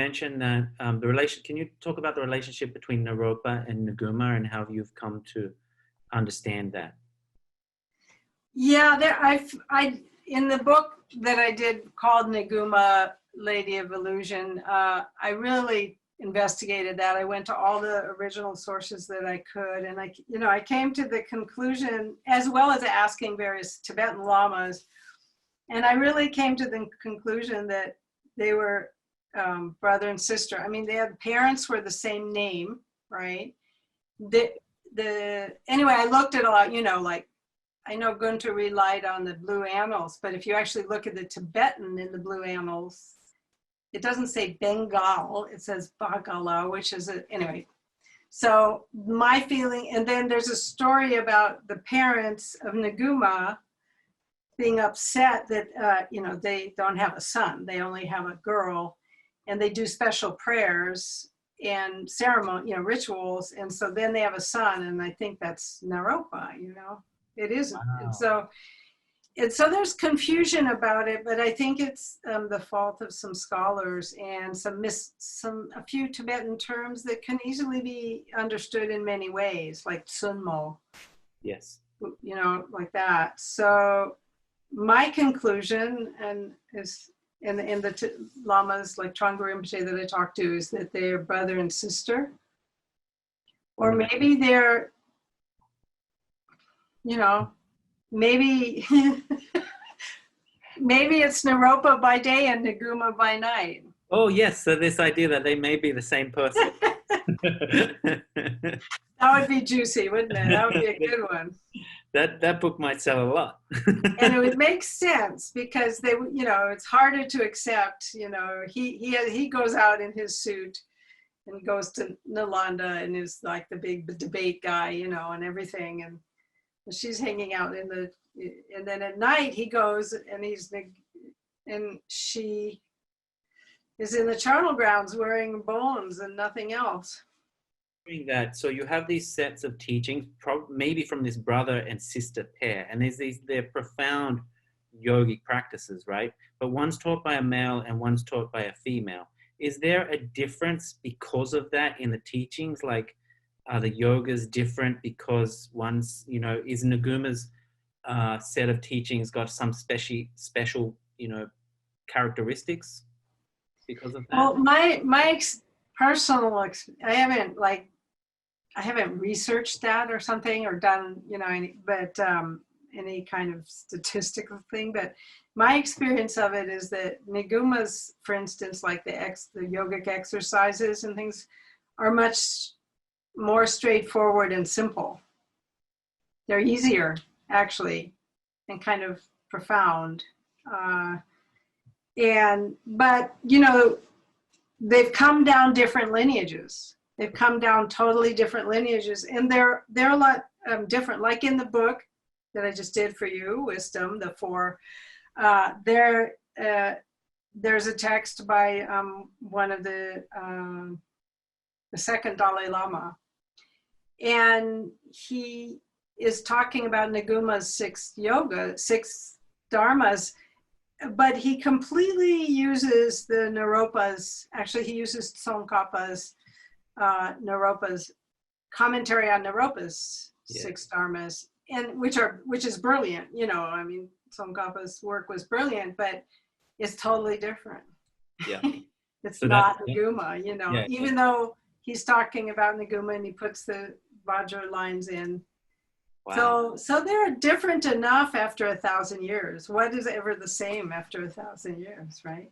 mentioned that can you talk about the relationship between Naropa and Niguma and how you've come to understand that? Yeah, in the book that I did called Niguma, Lady of Illusion, I really investigated that. I went to all the original sources that I could, and I came to the conclusion, as well as asking various Tibetan lamas, and I really came to the conclusion that they were brother and sister. I mean, their parents were the same name, right? Anyway, I looked at a lot, like, I know Gunter relied on the Blue Annals, but if you actually look at the Tibetan in the Blue Annals, it doesn't say Bengal, it says Bagala, which is anyway. So my feeling, and then there's a story about the parents of Niguma being upset that, they don't have a son, they only have a girl, and they do special prayers and ceremony, rituals, and so then they have a son, and I think that's Naropa, it isn't. Wow. And so there's confusion about it, but I think it's the fault of some scholars and a few Tibetan terms that can easily be understood in many ways, like tsunmo. Yes. Like that. So my conclusion, and is in the lamas like Trungpa Rinpoche that I talked to, is that they're brother and sister, or maybe they're, maybe maybe it's Naropa by day and Niguma by night. Oh yes, so this idea that they may be the same person. That would be juicy, wouldn't it? That would be a good one. That book might sell a lot. And it would make sense because they, it's harder to accept. He goes out in his suit and goes to Nalanda and is like the big debate guy, and everything, and she's hanging out and then at night he goes and she is in the charnel grounds wearing bones and nothing else. That, so you have these sets of teachings, maybe from this brother and sister pair, and they're profound yogic practices, right? But one's taught by a male and one's taught by a female. Is there a difference because of that in the teachings? Like, are the yogas different because one's, is Niguma's set of teachings got some special, characteristics because of that? Well, my personal, I haven't researched that or something or done, any kind of statistical thing, but my experience of it is that Niguma's, for instance, like the yogic exercises and things are much more straightforward and simple. They're easier, actually, and kind of profound. But they've come down different lineages. They've come down totally different lineages, and they're a lot different. Like in the book that I just did for you, Wisdom, the 4, there's a text by one of the second Dalai Lama, and he is talking about Niguma's 6 dharmas, but he completely uses the Naropa's, actually he uses Tsongkhapa's, Naropa's commentary on Naropa's 6 dharmas, and which is brilliant. Tsongkhapa's work was brilliant, but it's totally different. Yeah. It's so not Niguma, even though he's talking about Niguma and he puts the Vajra lines in. Wow. So they're different enough after 1,000 years. What is ever the same after 1,000 years, right?